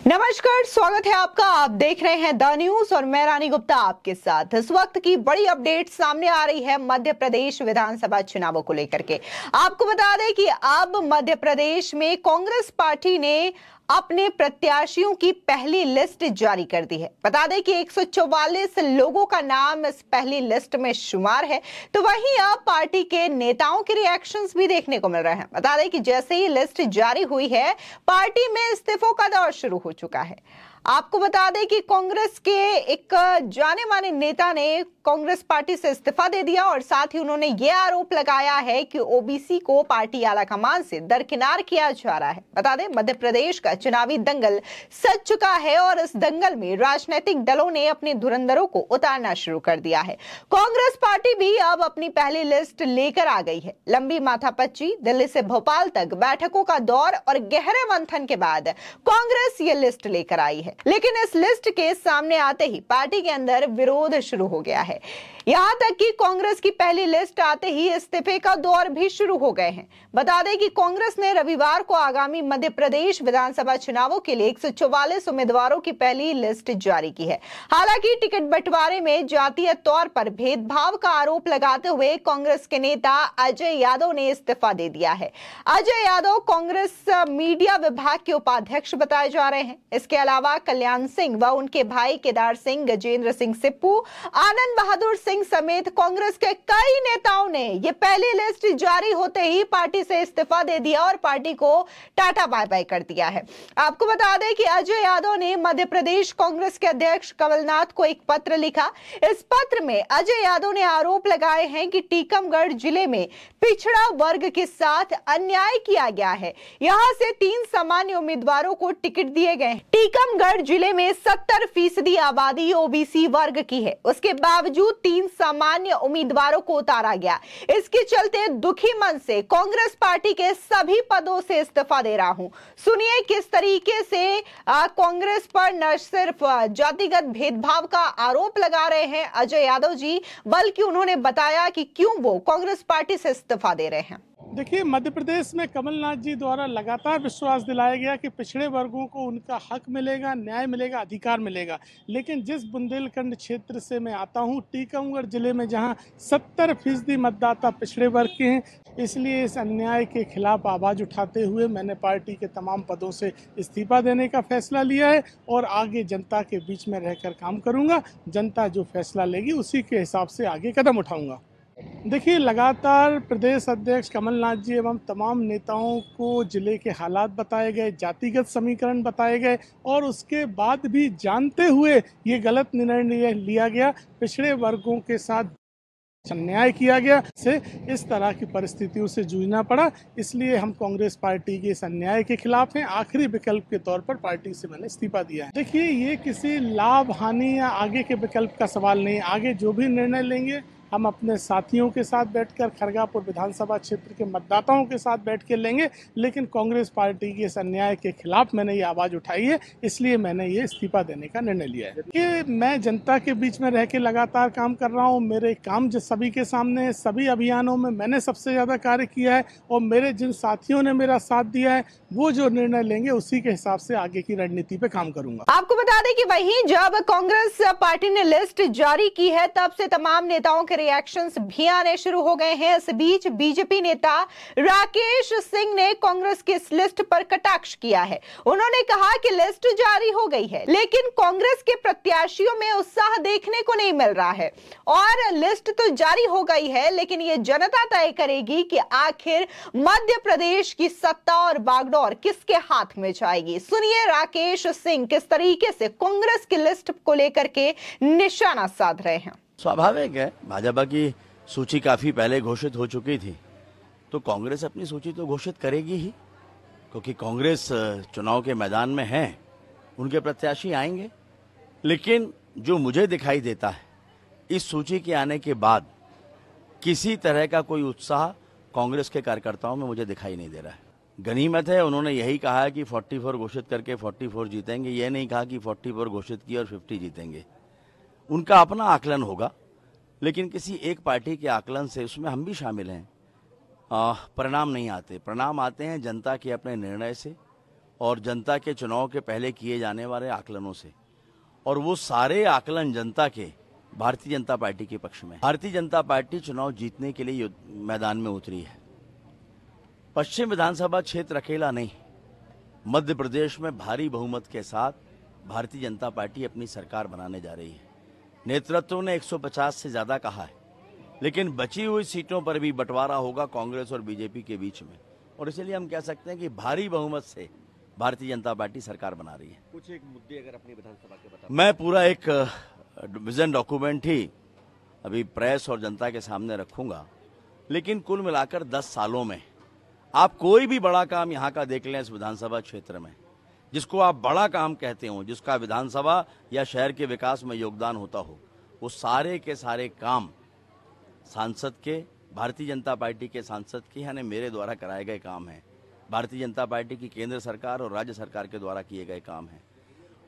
नमस्कार, स्वागत है आपका। आप देख रहे हैं द न्यूज और मैं रानी गुप्ता आपके साथ। इस वक्त की बड़ी अपडेट सामने आ रही है मध्य प्रदेश विधानसभा चुनावों को लेकर के। आपको बता दें कि अब मध्य प्रदेश में कांग्रेस पार्टी ने अपने प्रत्याशियों की पहली लिस्ट जारी कर दी है। बता दें कि 144 लोगों का नाम इस पहली लिस्ट में शुमार है। तो वहीं अब पार्टी के नेताओं के रिएक्शंस भी देखने को मिल रहे हैं। बता दें कि जैसे ही लिस्ट जारी हुई है, पार्टी में इस्तीफों का दौर शुरू हो चुका है। आपको बता दें कि कांग्रेस के एक जाने माने नेता ने कांग्रेस पार्टी से इस्तीफा दे दिया और साथ ही उन्होंने यह आरोप लगाया है कि ओबीसी को पार्टी आलाकमान से दरकिनार किया जा रहा है। बता दें, मध्य प्रदेश का चुनावी दंगल सज चुका है और इस दंगल में राजनीतिक दलों ने अपने धुरंधरों को उतारना शुरू कर दिया है। कांग्रेस पार्टी भी अब अपनी पहली लिस्ट लेकर आ गई है। लंबी माथापच्ची, दिल्ली से भोपाल तक बैठकों का दौर और गहरे मंथन के बाद कांग्रेस ये लिस्ट लेकर आई है। लेकिन इस लिस्ट के सामने आते ही पार्टी के अंदर विरोध शुरू हो गया है। यहां तक कि कांग्रेस की पहली लिस्ट आते ही इस्तीफे का दौर भी शुरू हो गए हैं। बता दें कि कांग्रेस ने रविवार को आगामी मध्य प्रदेश विधानसभा चुनावों के लिए 144 उम्मीदवारों की पहली लिस्ट जारी की है। हालांकि टिकट बंटवारे में जातीय तौर पर भेदभाव का आरोप लगाते हुए कांग्रेस के नेता अजय यादव ने इस्तीफा दे दिया है। अजय यादव कांग्रेस मीडिया विभाग के उपाध्यक्ष बताए जा रहे हैं। इसके अलावा कल्याण सिंह व उनके भाई केदार सिंह, गजेंद्र सिंह सिप्पू, आनंद बहादुर सिंह समेत कांग्रेस के कई नेताओं ने यह पहली लिस्ट जारी होते ही पार्टी से इस्तीफा दे दिया और पार्टी को टाटा बाय बाय कर दिया है। आपको बता दें कि अजय यादव ने मध्य प्रदेश कांग्रेस के अध्यक्ष कमलनाथ को एक पत्र लिखा। इस पत्र में अजय यादव ने आरोप लगाए हैं कि टीकमगढ़ जिले में पिछड़ा वर्ग के साथ अन्याय किया गया है। यहां से 3 सामान्य उम्मीदवारों को टिकट दिए गए। टीकमगढ़ जिले में 70% आबादी ओबीसी वर्ग की है, उसके बावजूद 3 सामान्य उम्मीदवारों को उतारा गया। इसके चलते दुखी मन से कांग्रेस पार्टी के सभी पदों से इस्तीफा दे रहा हूं। सुनिए किस तरीके से कांग्रेस पर न सिर्फ जातिगत भेदभाव का आरोप लगा रहे हैं अजय यादव जी, बल्कि उन्होंने बताया कि क्यों वो कांग्रेस पार्टी से इस्तीफा दे रहे हैं। देखिए, मध्य प्रदेश में कमलनाथ जी द्वारा लगातार विश्वास दिलाया गया कि पिछड़े वर्गों को उनका हक मिलेगा, न्याय मिलेगा, अधिकार मिलेगा। लेकिन जिस बुंदेलखंड क्षेत्र से मैं आता हूं, टीकमगढ़ जिले में, जहां 70% मतदाता पिछड़े वर्ग के हैं, इसलिए इस अन्याय के खिलाफ आवाज़ उठाते हुए मैंने पार्टी के तमाम पदों से इस्तीफा देने का फैसला लिया है और आगे जनता के बीच में रहकर काम करूंगा। जनता जो फैसला लेगी उसी के हिसाब से आगे कदम उठाऊंगा। देखिए, लगातार प्रदेश अध्यक्ष कमलनाथ जी एवं तमाम नेताओं को जिले के हालात बताए गए, जातिगत समीकरण बताए गए और उसके बाद भी जानते हुए ये गलत निर्णय लिया गया, पिछड़े वर्गों के साथ अन्याय किया गया, से इस तरह की परिस्थितियों से जूझना पड़ा। इसलिए हम कांग्रेस पार्टी के इस अन्याय के खिलाफ हैं। आखिरी विकल्प के तौर पर पार्टी से मैंने इस्तीफा दिया है। देखिए, ये किसी लाभ हानि या आगे के विकल्प का सवाल नहीं। आगे जो भी निर्णय लेंगे हम अपने साथियों के साथ बैठकर, खरगापुर विधानसभा क्षेत्र के मतदाताओं के साथ बैठ के लेंगे। लेकिन कांग्रेस पार्टी के इस अन्याय के खिलाफ मैंने ये आवाज़ उठाई है, इसलिए मैंने ये इस्तीफा देने का निर्णय लिया है कि मैं जनता के बीच में रह के लगातार काम कर रहा हूँ। मेरे काम जो सभी के सामने है, सभी अभियानों में मैंने सबसे ज़्यादा कार्य किया है और मेरे जिन साथियों ने मेरा साथ दिया है, वो जो निर्णय लेंगे उसी के हिसाब से आगे की रणनीति पे काम करूंगा। आपको बता दें कि वहीं जब कांग्रेस पार्टी ने लिस्ट जारी की है, तब से तमाम नेताओं के रिएक्शंस भी आने शुरू हो गए हैं। इस बीच बीजेपी नेता राकेश सिंह ने कांग्रेस की इस लिस्ट पर कटाक्ष किया है। उन्होंने कहा कि लिस्ट जारी हो गई है, लेकिन कांग्रेस के प्रत्याशियों में उत्साह देखने को नहीं मिल रहा है। और लिस्ट तो जारी हो गई है, लेकिन ये जनता तय करेगी कि आखिर मध्य प्रदेश की सत्ता और बागडोर किसके हाथ में जाएगी। सुनिए राकेश सिंह किस तरीके से कांग्रेस की लिस्ट को लेकर के निशाना साध रहे हैं। स्वाभाविक है, भाजपा की सूची काफ़ी पहले घोषित हो चुकी थी, तो कांग्रेस अपनी सूची तो घोषित करेगी ही, क्योंकि कांग्रेस चुनाव के मैदान में है, उनके प्रत्याशी आएंगे। लेकिन जो मुझे दिखाई देता है, इस सूची के आने के बाद किसी तरह का कोई उत्साह कांग्रेस के कार्यकर्ताओं में मुझे दिखाई नहीं दे रहा है। गनीमत है, उन्होंने यही कहा है कि 44 घोषित करके 44 जीतेंगे, ये नहीं कहा कि 44 घोषित किए और 50 जीतेंगे। उनका अपना आकलन होगा, लेकिन किसी एक पार्टी के आकलन से, उसमें हम भी शामिल हैं, परिणाम नहीं आते। परिणाम आते हैं जनता के अपने निर्णय से और जनता के चुनाव के पहले किए जाने वाले आकलनों से, और वो सारे आकलन जनता के भारतीय जनता पार्टी के पक्ष में। भारतीय जनता पार्टी चुनाव जीतने के लिए मैदान में उतरी है। पश्चिम विधानसभा क्षेत्र अकेला नहीं, मध्य प्रदेश में भारी बहुमत के साथ भारतीय जनता पार्टी अपनी सरकार बनाने जा रही है। नेतृत्व ने 150 से ज्यादा कहा है, लेकिन बची हुई सीटों पर भी बंटवारा होगा कांग्रेस और बीजेपी के बीच में, और इसलिए हम कह सकते हैं कि भारी बहुमत से भारतीय जनता पार्टी सरकार बना रही है। कुछ एक मुद्दे अगर अपनी विधानसभा के बता। मैं पूरा एक विजन डॉक्यूमेंट ही अभी प्रेस और जनता के सामने रखूंगा, लेकिन कुल मिलाकर 10 सालों में आप कोई भी बड़ा काम यहाँ का देख लें इस विधानसभा क्षेत्र में, जिसको आप बड़ा काम कहते हो, जिसका विधानसभा या शहर के विकास में योगदान होता हो, वो सारे के सारे काम सांसद के, भारतीय जनता पार्टी के सांसद के, यानी मेरे द्वारा कराए गए काम हैं। भारतीय जनता पार्टी की केंद्र सरकार और राज्य सरकार के द्वारा किए गए काम हैं,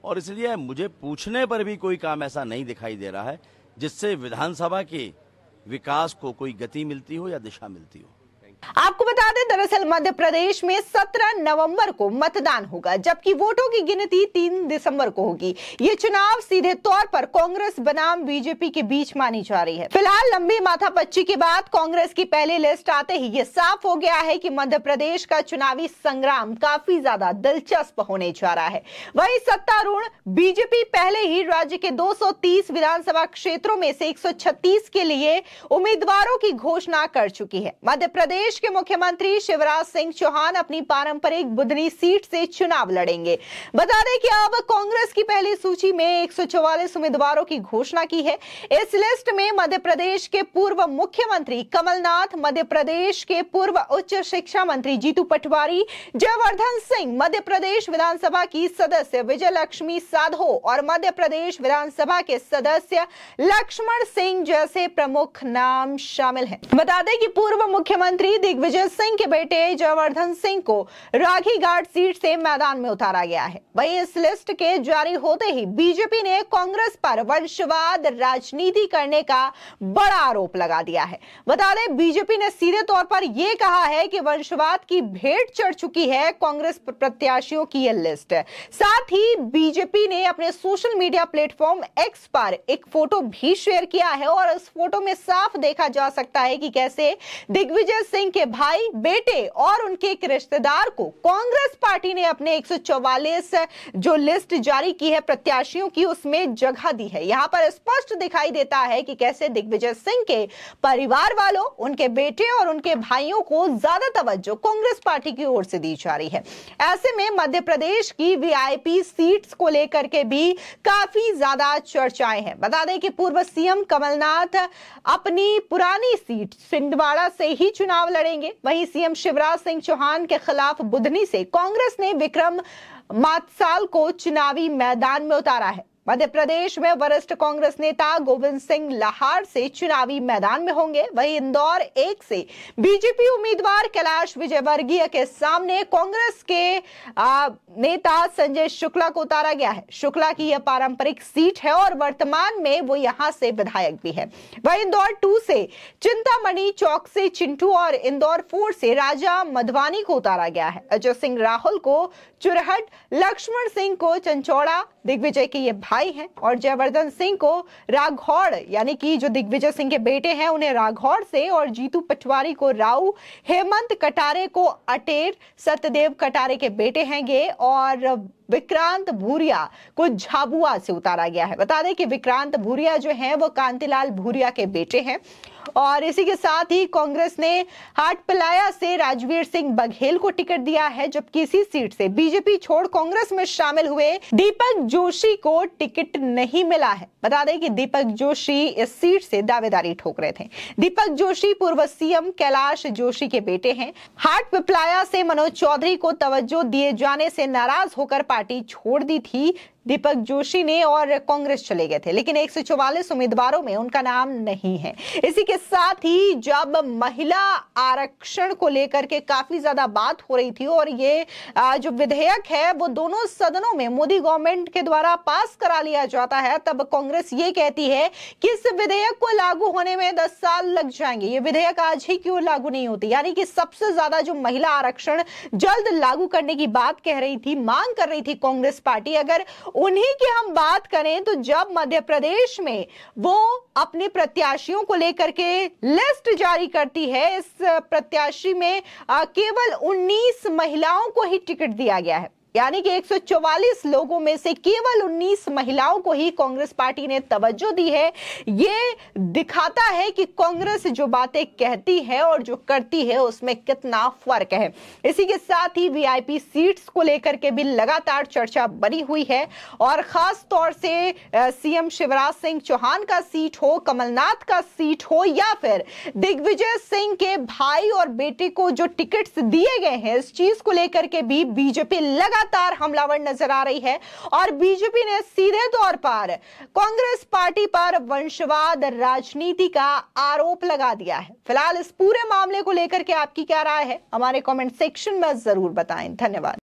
और इसलिए मुझे पूछने पर भी कोई काम ऐसा नहीं दिखाई दे रहा है जिससे विधानसभा के विकास को कोई गति मिलती हो या दिशा मिलती हो। आपको बता दें, दरअसल मध्य प्रदेश में 17 नवंबर को मतदान होगा, जबकि वोटों की गिनती 3 दिसंबर को होगी। ये चुनाव सीधे तौर पर कांग्रेस बनाम बीजेपी के बीच मानी जा रही है। फिलहाल लंबी माथापच्ची के बाद कांग्रेस की पहली लिस्ट आते ही ये साफ हो गया है कि मध्य प्रदेश का चुनावी संग्राम काफी ज्यादा दिलचस्प होने जा रहा है। वहीं सत्तारूढ़ बीजेपी पहले ही राज्य के 230 विधानसभा क्षेत्रों में से 136 के लिए उम्मीदवारों की घोषणा कर चुकी है। मध्य प्रदेश के मुख्यमंत्री शिवराज सिंह चौहान अपनी पारंपरिक बुधनी सीट से चुनाव लड़ेंगे। बता दें कि अब कांग्रेस की पहली सूची में 144 उम्मीदवारों की घोषणा की है। इस लिस्ट में मध्य प्रदेश के पूर्व मुख्यमंत्री कमलनाथ, मध्य प्रदेश के पूर्व उच्च शिक्षा मंत्री जीतू पटवारी, जयवर्धन सिंह, मध्य प्रदेश विधानसभा की सदस्य विजय लक्ष्मी साधो और मध्य प्रदेश विधानसभा के सदस्य लक्ष्मण सिंह जैसे प्रमुख नाम शामिल हैं। बता दें कि पूर्व मुख्यमंत्री दिग्विजय सिंह के बेटे जयवर्धन सिंह को राघी घाट सीट से मैदान में उतारा गया है। वहीं इस लिस्ट के जारी होते ही बीजेपी ने कांग्रेस पर वंशवाद राजनीति करने का बड़ा आरोप लगा दिया है। बता दें, बीजेपी ने सीधे तौर पर यह कहा है कि वंशवाद की भेंट चढ़ चुकी है कांग्रेस प्रत्याशियों की यह लिस्ट। साथ ही बीजेपी ने अपने सोशल मीडिया प्लेटफॉर्म एक्स पर एक फोटो भी शेयर किया है, और इस फोटो में साफ देखा जा सकता है कि कैसे दिग्विजय सिंह के भाई, बेटे और उनके एक रिश्तेदार को कांग्रेस पार्टी ने अपने 144 जो लिस्ट जारी की है प्रत्याशियों की, उसमें जगह दी है। यहां पर स्पष्ट दिखाई देता है कि कैसे दिग्विजय सिंह के परिवार वालों, उनके बेटे और उनके भाइयों को ज्यादा तवज्जो कांग्रेस पार्टी की ओर से दी जा रही है। ऐसे में मध्य प्रदेश की वीआईपी सीट्स को लेकर के भी काफी ज्यादा चर्चाएं हैं। बता दें कि पूर्व सीएम कमलनाथ अपनी पुरानी सीट छिंदवाड़ा से ही चुनाव लड़ेंगे। वहीं सीएम शिवराज सिंह चौहान के खिलाफ बुधनी से कांग्रेस ने विक्रम मात्साल को चुनावी मैदान में उतारा है। मध्य प्रदेश में वरिष्ठ कांग्रेस नेता गोविंद सिंह लाहार से चुनावी मैदान में होंगे। वहीं इंदौर 1 से बीजेपी उम्मीदवार कैलाश विजयवर्गीय के सामने कांग्रेस के नेता संजय शुक्ला को उतारा गया है। शुक्ला की यह पारंपरिक सीट है और वर्तमान में वो यहां से विधायक भी है। वहीं इंदौर 2 से चिंतामणि चौक से चिंटू और इंदौर 4 से राजा मधवानी को उतारा गया है। अजय सिंह राहुल को चुरहट, लक्ष्मण सिंह को चंचौड़ा, दिग्विजय के ये भाई हैं, और जयवर्धन सिंह को राघौड़, यानी कि जो दिग्विजय सिंह के बेटे हैं उन्हें राघौड़ से, और जीतू पटवारी को राऊ, हेमंत कटारे को अटेर, सत्यदेव कटारे के बेटे हैं ये, और विक्रांत भूरिया को झाबुआ से उतारा गया है। बता दें कि विक्रांत भूरिया जो हैं वो कांतिलाल भूरिया के बेटे हैं। और इसी के साथ ही कांग्रेस ने हाटपिलाया से राजवीर सिंह बघेल को टिकट दिया है, जबकि इसी सीट से बीजेपी छोड़ कांग्रेस में शामिल हुए दीपक जोशी को टिकट नहीं मिला है। बता दें कि दीपक जोशी इस सीट से दावेदारी ठोक रहे थे। दीपक जोशी पूर्व सीएम कैलाश जोशी के बेटे हैं। हाटपिपलाया से मनोज चौधरी को तवज्जो दिए जाने से नाराज होकर पार्टी छोड़ दी थी दीपक जोशी ने और कांग्रेस चले गए थे, लेकिन 144 उम्मीदवारों में उनका नाम नहीं है। इसी के साथ ही जब महिला आरक्षण को लेकर के काफी ज्यादा बात हो रही थी और ये जो विधेयक है वो दोनों सदनों में मोदी गवर्नमेंट के द्वारा पास करा लिया जाता है, तब कांग्रेस ये कहती है कि इस विधेयक को लागू होने में 10 साल लग जाएंगे, ये विधेयक आज ही क्यों लागू नहीं होती। यानी कि सबसे ज्यादा जो महिला आरक्षण जल्द लागू करने की बात कह रही थी, मांग कर रही थी कांग्रेस पार्टी, अगर उन्हीं की हम बात करें तो जब मध्य प्रदेश में वो अपने प्रत्याशियों को लेकर के लिस्ट जारी करती है, इस प्रत्याशी में केवल 19 महिलाओं को ही टिकट दिया गया है। यानी कि 144 लोगों में से केवल 19 महिलाओं को ही कांग्रेस पार्टी ने तवज्जो दी है। ये दिखाता है कि कांग्रेस जो बातें कहती है और जो करती है उसमें कितना फर्क है। इसी के साथ ही वीआईपी सीट्स को लेकर के भी लगातार चर्चा बनी हुई है और खास तौर से सीएम शिवराज सिंह चौहान का सीट हो, कमलनाथ का सीट हो या फिर दिग्विजय सिंह के भाई और बेटे को जो टिकट्स दिए गए हैं, इस चीज को लेकर के भी बीजेपी लगातार हमलावर नजर आ रही है और बीजेपी ने सीधे तौर पर कांग्रेस पार्टी पर वंशवाद राजनीति का आरोप लगा दिया है। फिलहाल इस पूरे मामले को लेकर के आपकी क्या राय है, हमारे कमेंट सेक्शन में जरूर बताएं। धन्यवाद।